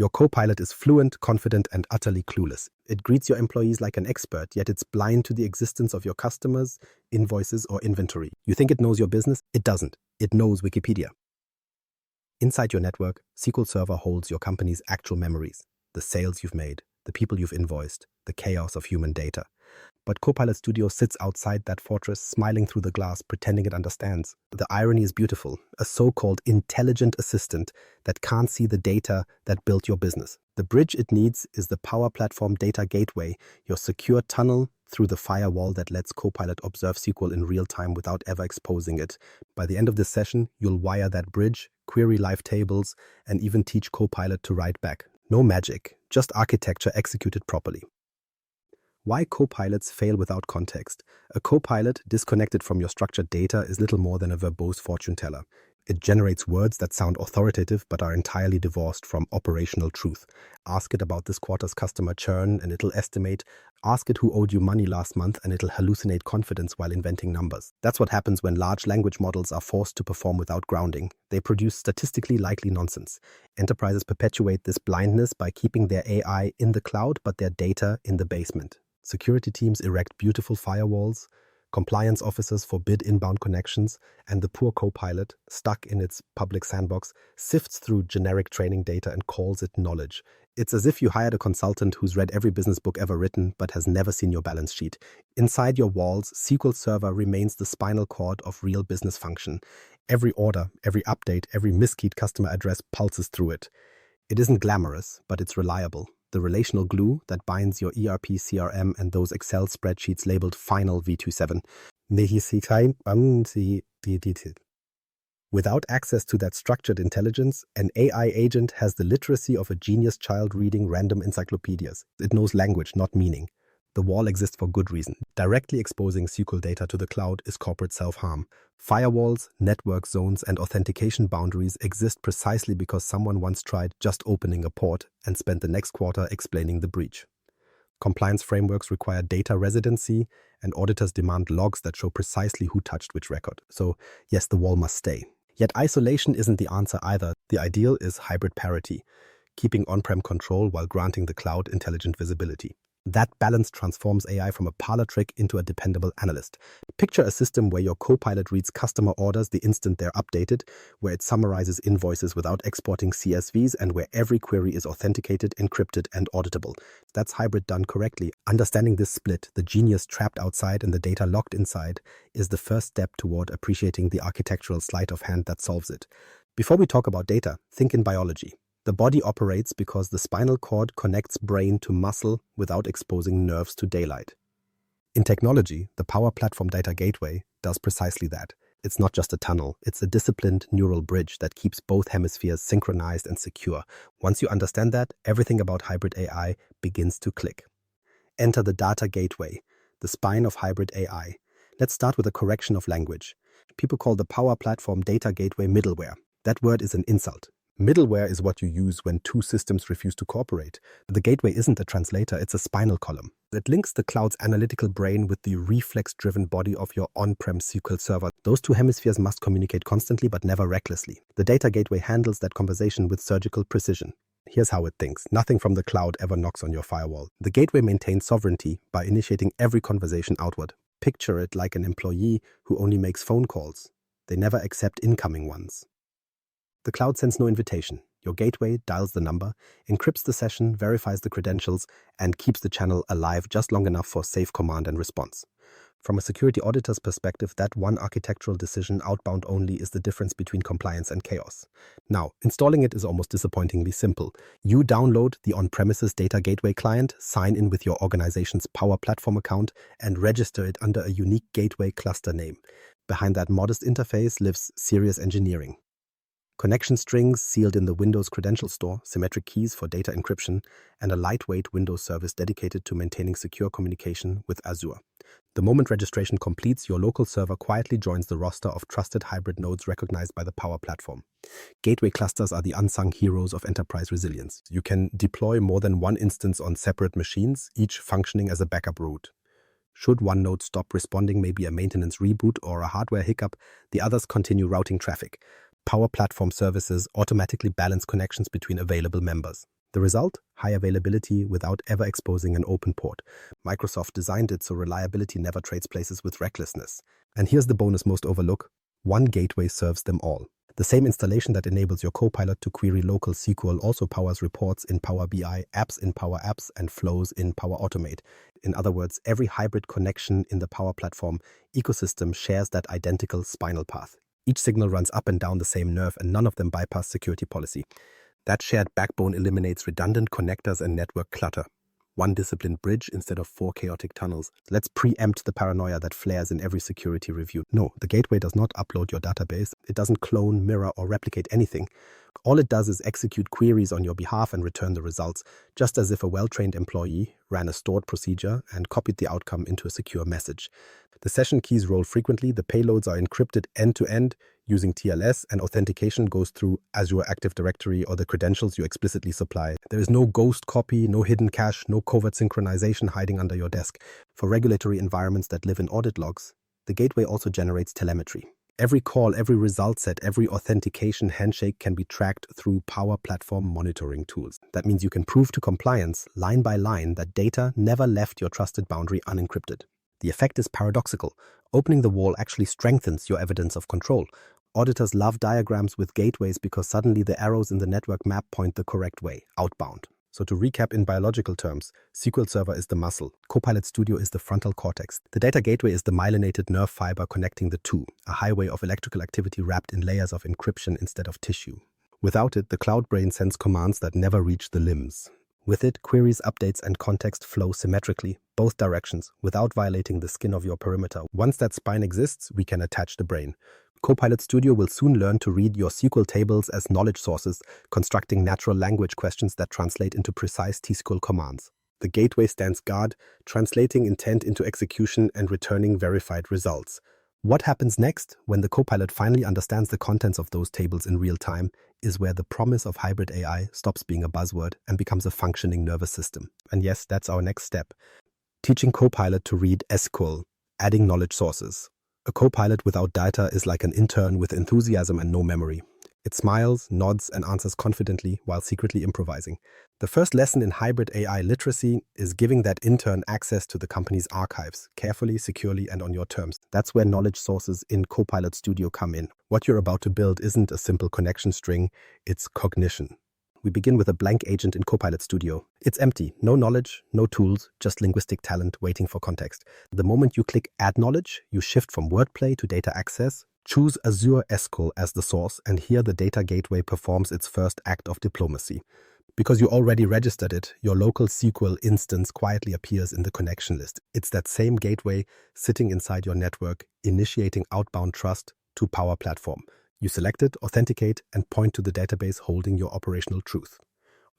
Your Copilot is fluent, confident, and utterly clueless. It greets your employees like an expert, yet it's blind to the existence of your customers, invoices, or inventory. You think it knows your business? It doesn't. It knows Wikipedia. Inside your network, SQL Server holds your company's actual memories, the sales you've made, the people you've invoiced, the chaos of human data. But Copilot Studio sits outside that fortress, smiling through the glass, pretending it understands. The irony is beautiful. A so-called intelligent assistant that can't see the data that built your business. The bridge it needs is the Power Platform Data Gateway, your secure tunnel through the firewall that lets Copilot observe SQL in real time without ever exposing it. By the end of this session, you'll wire that bridge, query live tables, and even teach Copilot to write back. No magic, just architecture executed properly. Why copilots fail without context? A copilot disconnected from your structured data is little more than a verbose fortune teller. It generates words that sound authoritative but are entirely divorced from operational truth. Ask it about this quarter's customer churn and it'll estimate. Ask it who owed you money last month and it'll hallucinate confidence while inventing numbers. That's what happens when large language models are forced to perform without grounding. They produce statistically likely nonsense. Enterprises perpetuate this blindness by keeping their AI in the cloud but their data in the basement. Security teams erect beautiful firewalls, compliance officers forbid inbound connections, and the poor Copilot, stuck in its public sandbox, sifts through generic training data and calls it knowledge. It's as if you hired a consultant who's read every business book ever written but has never seen your balance sheet. Inside your walls, SQL Server remains the spinal cord of real business function. Every order, every update, every miskeyed customer address pulses through it. It isn't glamorous, but it's reliable. The relational glue that binds your ERP, CRM, and those Excel spreadsheets labeled Final V27. Without access to that structured intelligence, an AI agent has the literacy of a genius child reading random encyclopedias. It knows language, not meaning. The wall exists for good reason. Directly exposing SQL data to the cloud is corporate self-harm. Firewalls, network zones, and authentication boundaries exist precisely because someone once tried just opening a port and spent the next quarter explaining the breach. Compliance frameworks require data residency, and auditors demand logs that show precisely who touched which record. So, yes, the wall must stay. Yet isolation isn't the answer either. The ideal is hybrid parity, keeping on-prem control while granting the cloud intelligent visibility. That balance transforms AI from a parlor trick into a dependable analyst. Picture a system where your Copilot reads customer orders the instant they're updated, where it summarizes invoices without exporting CSVs, and where every query is authenticated, encrypted, and auditable. That's hybrid done correctly. Understanding this split, the genius trapped outside and the data locked inside, is the first step toward appreciating the architectural sleight of hand that solves it. Before we talk about data, think in biology. The body operates because the spinal cord connects brain to muscle without exposing nerves to daylight. In technology, the Power Platform Data Gateway does precisely that. It's not just a tunnel, it's a disciplined neural bridge that keeps both hemispheres synchronized and secure. Once you understand that, everything about hybrid AI begins to click. Enter the data gateway, the spine of hybrid AI. Let's start with a correction of language. People call the Power Platform Data Gateway middleware. That word is an insult. Middleware is what you use when two systems refuse to cooperate. The gateway isn't a translator, it's a spinal column. It links the cloud's analytical brain with the reflex-driven body of your on-prem SQL server. Those two hemispheres must communicate constantly but never recklessly. The data gateway handles that conversation with surgical precision. Here's how it thinks. Nothing from the cloud ever knocks on your firewall. The gateway maintains sovereignty by initiating every conversation outward. Picture it like an employee who only makes phone calls. They never accept incoming ones. The cloud sends no invitation. Your gateway dials the number, encrypts the session, verifies the credentials, and keeps the channel alive just long enough for safe command and response. From a security auditor's perspective, that one architectural decision, outbound only, is the difference between compliance and chaos. Now, installing it is almost disappointingly simple. You download the on-premises data gateway client, sign in with your organization's Power Platform account, and register it under a unique gateway cluster name. Behind that modest interface lives serious engineering. Connection strings sealed in the Windows credential store, symmetric keys for data encryption, and a lightweight Windows service dedicated to maintaining secure communication with Azure. The moment registration completes, your local server quietly joins the roster of trusted hybrid nodes recognized by the Power Platform. Gateway clusters are the unsung heroes of enterprise resilience. You can deploy more than one instance on separate machines, each functioning as a backup route. Should one node stop responding, maybe a maintenance reboot or a hardware hiccup, the others continue routing traffic. Power Platform services automatically balance connections between available members. The result? High availability without ever exposing an open port. Microsoft designed it so reliability never trades places with recklessness. And here's the bonus most overlook. One gateway serves them all. The same installation that enables your Copilot to query local SQL also powers reports in Power BI, apps in Power Apps, and flows in Power Automate. In other words, every hybrid connection in the Power Platform ecosystem shares that identical spinal path. Each signal runs up and down the same nerve, and none of them bypass security policy. That shared backbone eliminates redundant connectors and network clutter. One disciplined bridge instead of 4 chaotic tunnels. Let's preempt the paranoia that flares in every security review. No, the gateway does not upload your database. It doesn't clone, mirror, or replicate anything. All it does is execute queries on your behalf and return the results, just as if a well-trained employee ran a stored procedure and copied the outcome into a secure message. The session keys roll frequently, the payloads are encrypted end-to-end using TLS, and authentication goes through Azure Active Directory or the credentials you explicitly supply. There is no ghost copy, no hidden cache, no covert synchronization hiding under your desk. For regulatory environments that live in audit logs, the gateway also generates telemetry. Every call, every result set, every authentication handshake can be tracked through Power Platform monitoring tools. That means you can prove to compliance, line by line, that data never left your trusted boundary unencrypted. The effect is paradoxical. Opening the wall actually strengthens your evidence of control. Auditors love diagrams with gateways because suddenly the arrows in the network map point the correct way, outbound. So to recap in biological terms, SQL Server is the muscle, Copilot Studio is the frontal cortex. The data gateway is the myelinated nerve fiber connecting the two, a highway of electrical activity wrapped in layers of encryption instead of tissue. Without it, the cloud brain sends commands that never reach the limbs. With it, queries, updates, and context flow symmetrically, both directions, without violating the skin of your perimeter. Once that spine exists, we can attach the brain. Copilot Studio will soon learn to read your SQL tables as knowledge sources, constructing natural language questions that translate into precise T-SQL commands. The gateway stands guard, translating intent into execution and returning verified results. What happens next, when the Copilot finally understands the contents of those tables in real time, is where the promise of hybrid AI stops being a buzzword and becomes a functioning nervous system. And yes, that's our next step. Teaching Copilot to read SQL, adding knowledge sources. A Copilot without data is like an intern with enthusiasm and no memory. It smiles, nods, and answers confidently while secretly improvising. The first lesson in hybrid AI literacy is giving that intern access to the company's archives, carefully, securely, and on your terms. That's where knowledge sources in Copilot Studio come in. What you're about to build isn't a simple connection string, it's cognition. We begin with a blank agent in Copilot Studio. It's empty, no knowledge, no tools, just linguistic talent waiting for context. The moment you click Add Knowledge, you shift from wordplay to data access. Choose Azure SQL as the source, and here the data gateway performs its first act of diplomacy. Because you already registered it, your local SQL instance quietly appears in the connection list. It's that same gateway sitting inside your network, initiating outbound trust to Power Platform. You select it, authenticate, and point to the database holding your operational truth.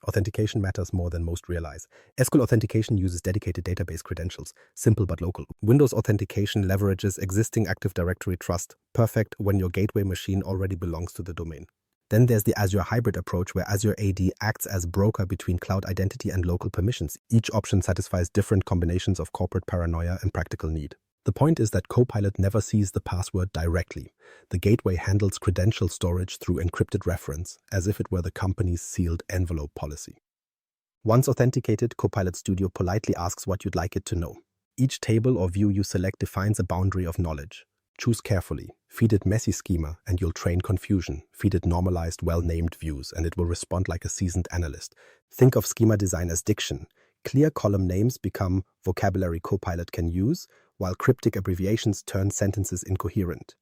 Authentication matters more than most realize. SQL authentication uses dedicated database credentials, simple but local. Windows authentication leverages existing Active Directory trust, perfect when your gateway machine already belongs to the domain. Then there's the Azure hybrid approach, where Azure AD acts as broker between cloud identity and local permissions. Each option satisfies different combinations of corporate paranoia and practical need. The point is that Copilot never sees the password directly. The gateway handles credential storage through encrypted reference, as if it were the company's sealed envelope policy. Once authenticated, Copilot Studio politely asks what you'd like it to know. Each table or view you select defines a boundary of knowledge. Choose carefully. Feed it messy schema, and you'll train confusion. Feed it normalized, well-named views, and it will respond like a seasoned analyst. Think of schema design as diction. Clear column names become vocabulary Copilot can use, while cryptic abbreviations turn sentences incoherent.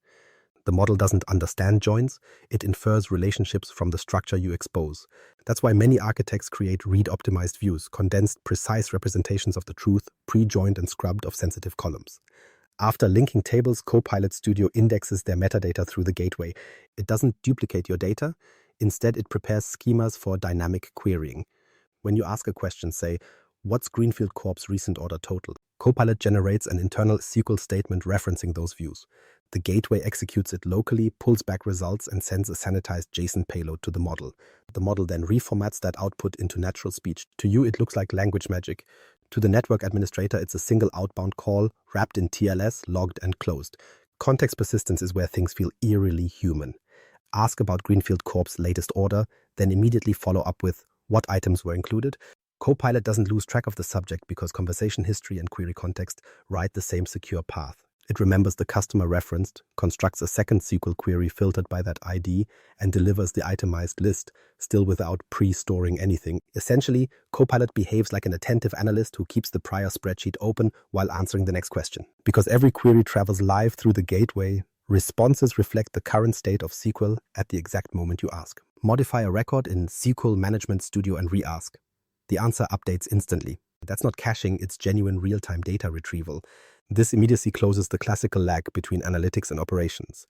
The model doesn't understand joins, it infers relationships from the structure you expose. That's why many architects create read-optimized views, condensed, precise representations of the truth, pre-joined and scrubbed of sensitive columns. After linking tables, Copilot Studio indexes their metadata through the gateway. It doesn't duplicate your data, instead it prepares schemas for dynamic querying. When you ask a question, say, "What's Greenfield Corp's recent order total?" Copilot generates an internal SQL statement referencing those views. The gateway executes it locally, pulls back results, and sends a sanitized JSON payload to the model. The model then reformats that output into natural speech. To you, it looks like language magic. To the network administrator, it's a single outbound call, wrapped in TLS, logged and closed. Context persistence is where things feel eerily human. Ask about Greenfield Corp's latest order, then immediately follow up with, what items were included. Copilot doesn't lose track of the subject because conversation history and query context ride the same secure path. It remembers the customer referenced, constructs a second SQL query filtered by that ID, and delivers the itemized list, still without pre-storing anything. Essentially, Copilot behaves like an attentive analyst who keeps the prior spreadsheet open while answering the next question. Because every query travels live through the gateway, responses reflect the current state of SQL at the exact moment you ask. Modify a record in SQL Management Studio and re-ask. The answer updates instantly. That's not caching, it's genuine real-time data retrieval. This immediacy closes the classical lag between analytics and operations.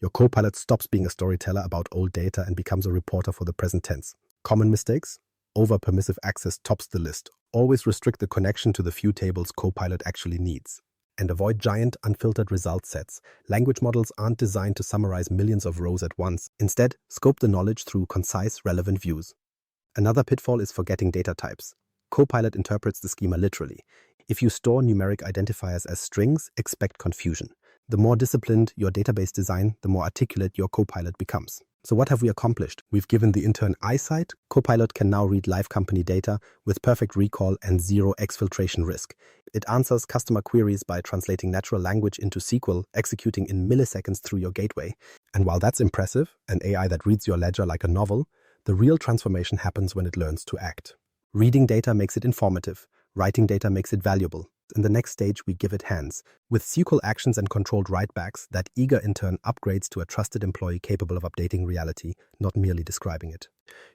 Your Copilot stops being a storyteller about old data and becomes a reporter for the present tense. Common mistakes? Over-permissive access tops the list. Always restrict the connection to the few tables Copilot actually needs. And avoid giant, unfiltered result sets. Language models aren't designed to summarize millions of rows at once. Instead, scope the knowledge through concise, relevant views. Another pitfall is forgetting data types. Copilot interprets the schema literally. If you store numeric identifiers as strings, expect confusion. The more disciplined your database design, the more articulate your Copilot becomes. So what have we accomplished? We've given the intern eyesight. Copilot can now read live company data with perfect recall and zero exfiltration risk. It answers customer queries by translating natural language into SQL, executing in milliseconds through your gateway. And while that's impressive, an AI that reads your ledger like a novel, the real transformation happens when it learns to act. Reading data makes it informative. Writing data makes it valuable. In the next stage, we give it hands. With SQL actions and controlled writebacks, that eager intern upgrades to a trusted employee capable of updating reality, not merely describing it.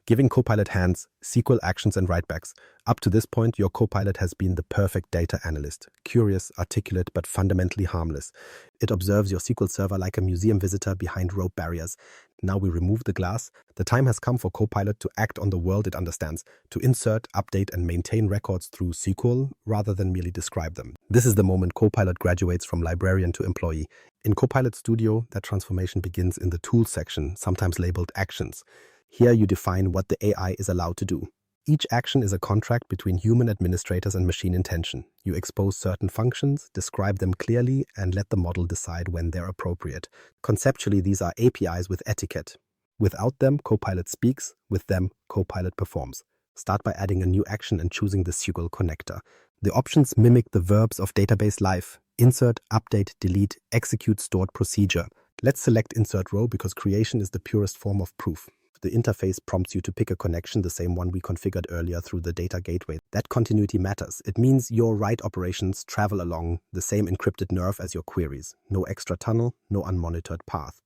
Giving Copilot hands, SQL actions and writebacks. Up to this point, your Copilot has been the perfect data analyst. Curious, articulate, but fundamentally harmless. It observes your SQL Server like a museum visitor behind rope barriers. Now we remove the glass. The time has come for Copilot to act on the world it understands, to insert, update, and maintain records through SQL rather than merely describe them. This is the moment Copilot graduates from librarian to employee. In Copilot Studio, that transformation begins in the Tools section, sometimes labeled Actions. Here you define what the AI is allowed to do. Each action is a contract between human administrators and machine intention. You expose certain functions, describe them clearly, and let the model decide when they're appropriate. Conceptually, these are APIs with etiquette. Without them, Copilot speaks. With them, Copilot performs. Start by adding a new action and choosing the SQL connector. The options mimic the verbs of database life. Insert, update, delete, execute stored procedure. Let's select insert row because creation is the purest form of proof. The interface prompts you to pick a connection, the same one we configured earlier through the data gateway. That continuity matters. It means your write operations travel along the same encrypted nerve as your queries. No extra tunnel, no unmonitored path.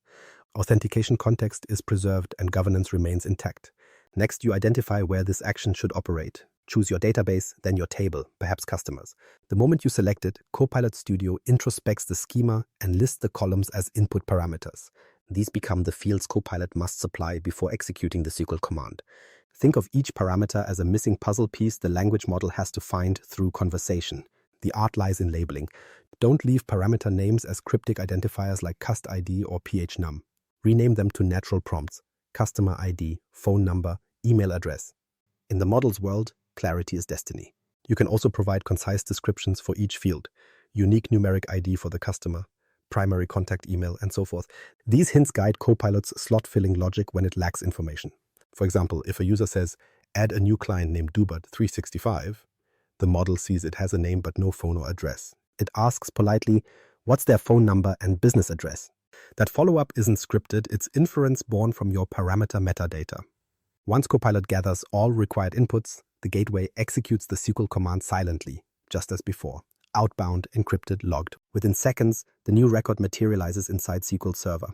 Authentication context is preserved and governance remains intact. Next, you identify where this action should operate. Choose your database, then your table, perhaps customers. The moment you select it, Copilot Studio introspects the schema and lists the columns as input parameters. These become the fields Copilot must supply before executing the SQL command. Think of each parameter as a missing puzzle piece the language model has to find through conversation. The art lies in labeling. Don't leave parameter names as cryptic identifiers like cust ID or phnum. Rename them to natural prompts: customer ID, phone number, email address. In the model's world, clarity is destiny. You can also provide concise descriptions for each field: unique numeric ID for the customer, primary contact email, and so forth. These hints guide Copilot's slot-filling logic when it lacks information. For example, if a user says, add a new client named Dubert365, the model sees it has a name but no phone or address. It asks politely, what's their phone number and business address? That follow-up isn't scripted, it's inference born from your parameter metadata. Once Copilot gathers all required inputs, the gateway executes the SQL command silently, just as before. Outbound, encrypted, logged. Within seconds, the new record materializes inside SQL Server.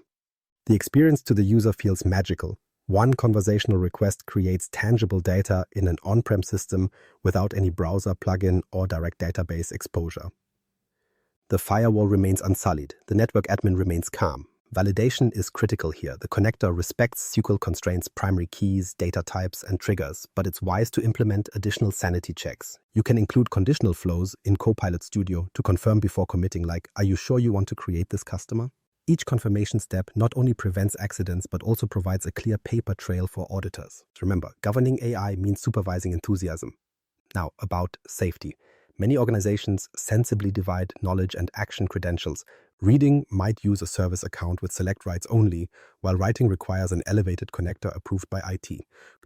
The experience to the user feels magical. One conversational request creates tangible data in an on-prem system without any browser plugin or direct database exposure. The firewall remains unsullied. The network admin remains calm. Validation is critical here. The connector respects SQL constraints, primary keys, data types, and triggers, but it's wise to implement additional sanity checks. You can include conditional flows in Copilot Studio to confirm before committing, like, are you sure you want to create this customer? Each confirmation step not only prevents accidents, but also provides a clear paper trail for auditors. Remember, governing AI means supervising enthusiasm. Now, about safety. Many organizations sensibly divide knowledge and action credentials. Reading might use a service account with select rights only, while writing requires an elevated connector approved by IT.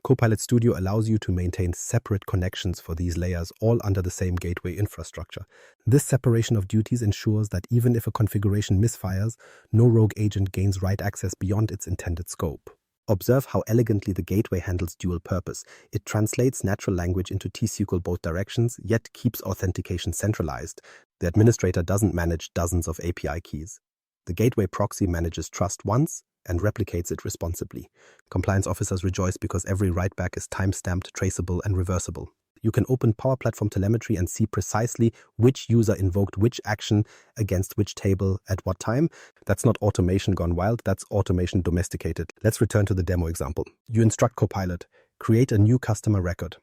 Copilot Studio allows you to maintain separate connections for these layers, all under the same gateway infrastructure. This separation of duties ensures that even if a configuration misfires, no rogue agent gains write access beyond its intended scope. Observe how elegantly the gateway handles dual purpose. It translates natural language into T-SQL both directions, yet keeps authentication centralized. The administrator doesn't manage dozens of API keys. The gateway proxy manages trust once and replicates it responsibly. Compliance officers rejoice because every write-back is time-stamped, traceable, and reversible. You can open Power Platform telemetry and see precisely which user invoked which action against which table at what time. That's not automation gone wild, that's automation domesticated. Let's return to the demo example. You instruct Copilot, create a new customer record.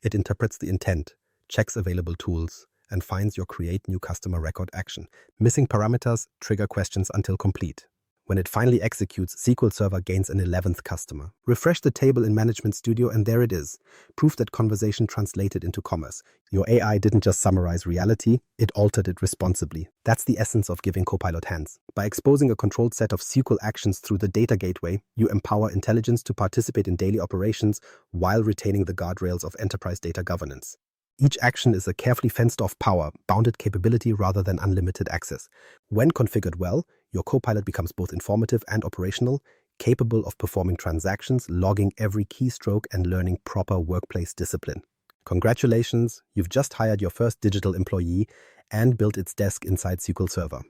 It interprets the intent, checks available tools, and finds your create new customer record action. Missing parameters trigger questions until complete. When it finally executes, SQL Server gains an 11th customer. Refresh the table in Management Studio and there it is. Proof that conversation translated into commerce. Your AI didn't just summarize reality, it altered it responsibly. That's the essence of giving Copilot hands. By exposing a controlled set of SQL actions through the data gateway, you empower intelligence to participate in daily operations while retaining the guardrails of enterprise data governance. Each action is a carefully fenced-off power, bounded capability rather than unlimited access. When configured well, your Copilot becomes both informative and operational, capable of performing transactions, logging every keystroke, and learning proper workplace discipline. Congratulations, you've just hired your first digital employee and built its desk inside SQL Server.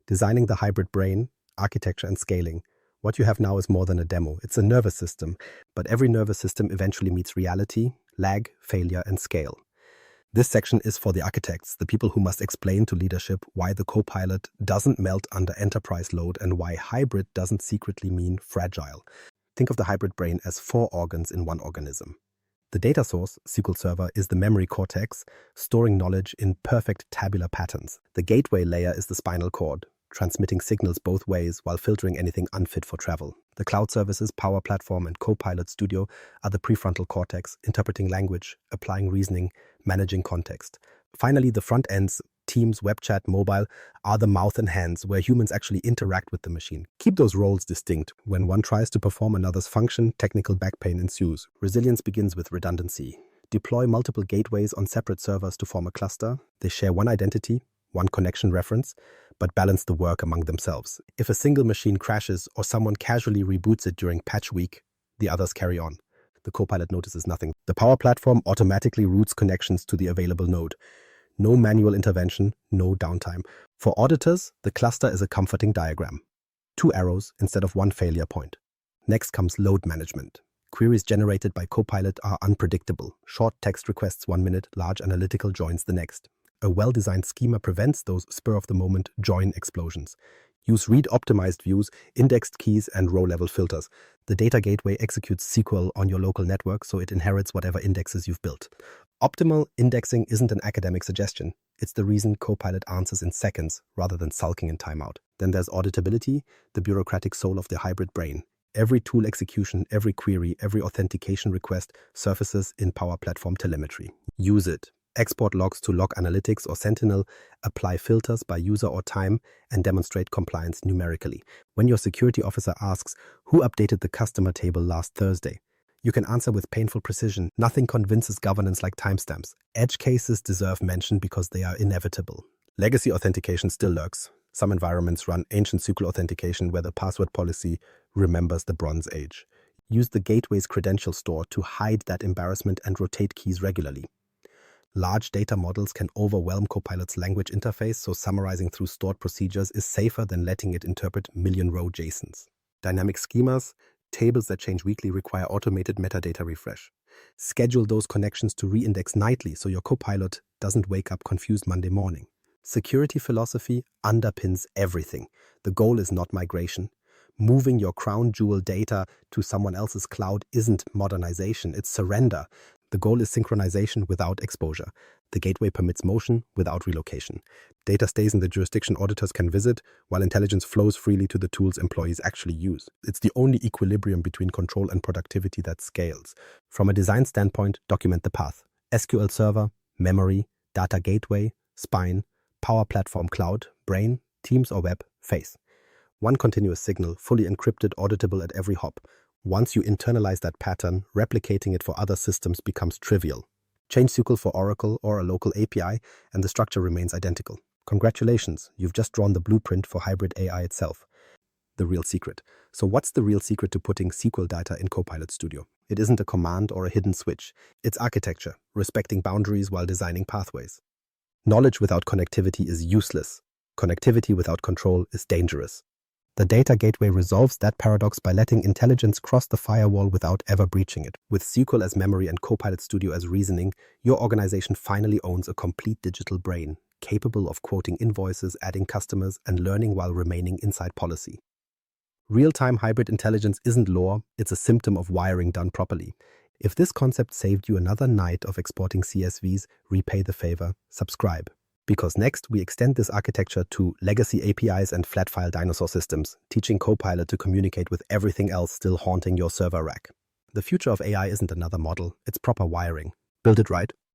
Designing the hybrid brain, architecture, and scaling. What you have now is more than a demo. It's a nervous system, but every nervous system eventually meets reality, lag, failure, and scale. This section is for the architects, the people who must explain to leadership why the Copilot doesn't melt under enterprise load and why hybrid doesn't secretly mean fragile. Think of the hybrid brain as 4 organs in one organism. The data source, SQL Server, is the memory cortex, storing knowledge in perfect tabular patterns. The gateway layer is the spinal cord, transmitting signals both ways while filtering anything unfit for travel. The cloud services, Power Platform, and Copilot Studio are the prefrontal cortex, interpreting language, applying reasoning, managing context. Finally, the front ends, Teams, web chat, mobile, are the mouth and hands where humans actually interact with the machine. Keep those roles distinct. When one tries to perform another's function, technical back pain ensues. Resilience begins with redundancy. Deploy multiple gateways on separate servers to form a cluster. They share one identity, one connection reference, but balance the work among themselves. If a single machine crashes or someone casually reboots it during patch week, the others carry on. The Copilot notices nothing. The Power Platform automatically routes connections to the available node. No manual intervention, no downtime. For auditors, the cluster is a comforting diagram. 2 arrows instead of 1 failure point. Next comes load management. Queries generated by Copilot are unpredictable. Short text requests 1 minute, large analytical joins the next. A well-designed schema prevents those spur-of-the-moment join explosions. Use read-optimized views, indexed keys, and row-level filters. The data gateway executes SQL on your local network, so it inherits whatever indexes you've built. Optimal indexing isn't an academic suggestion. It's the reason Copilot answers in seconds rather than sulking in timeout. Then there's auditability, the bureaucratic soul of the hybrid brain. Every tool execution, every query, every authentication request surfaces in Power Platform telemetry. Use it. Export logs to Log Analytics or Sentinel, apply filters by user or time, and demonstrate compliance numerically. When your security officer asks, who updated the customer table last Thursday? You can answer with painful precision. Nothing convinces governance like timestamps. Edge cases deserve mention because they are inevitable. Legacy authentication still lurks. Some environments run ancient SQL authentication where the password policy remembers the Bronze Age. Use the gateway's credential store to hide that embarrassment and rotate keys regularly. Large data models can overwhelm Copilot's language interface, so summarizing through stored procedures is safer than letting it interpret million-row JSONs. Dynamic schemas, tables that change weekly require automated metadata refresh. Schedule those connections to reindex nightly so your Copilot doesn't wake up confused Monday morning. Security philosophy underpins everything. The goal is not migration. Moving your crown jewel data to someone else's cloud isn't modernization, it's surrender. The goal is synchronization without exposure. The gateway permits motion without relocation. Data stays in the jurisdiction auditors can visit, while intelligence flows freely to the tools employees actually use. It's the only equilibrium between control and productivity that scales. From a design standpoint, document the path. SQL Server, memory, data gateway, spine, Power Platform cloud, brain, Teams or web, face. One continuous signal, fully encrypted, auditable at every hop. Once you internalize that pattern, replicating it for other systems becomes trivial. Change SQL for Oracle or a local API, and the structure remains identical. Congratulations, you've just drawn the blueprint for hybrid AI itself. The real secret. So what's the real secret to putting SQL data in Copilot Studio? It isn't a command or a hidden switch. It's architecture, respecting boundaries while designing pathways. Knowledge without connectivity is useless. Connectivity without control is dangerous. The data gateway resolves that paradox by letting intelligence cross the firewall without ever breaching it. With SQL as memory and Copilot Studio as reasoning, your organization finally owns a complete digital brain, capable of quoting invoices, adding customers, and learning while remaining inside policy. Real-time hybrid intelligence isn't lore, it's a symptom of wiring done properly. If this concept saved you another night of exporting CSVs, repay the favor, subscribe. Because next, we extend this architecture to legacy APIs and flat-file dinosaur systems, teaching Copilot to communicate with everything else still haunting your server rack. The future of AI isn't another model, it's proper wiring. Build it right.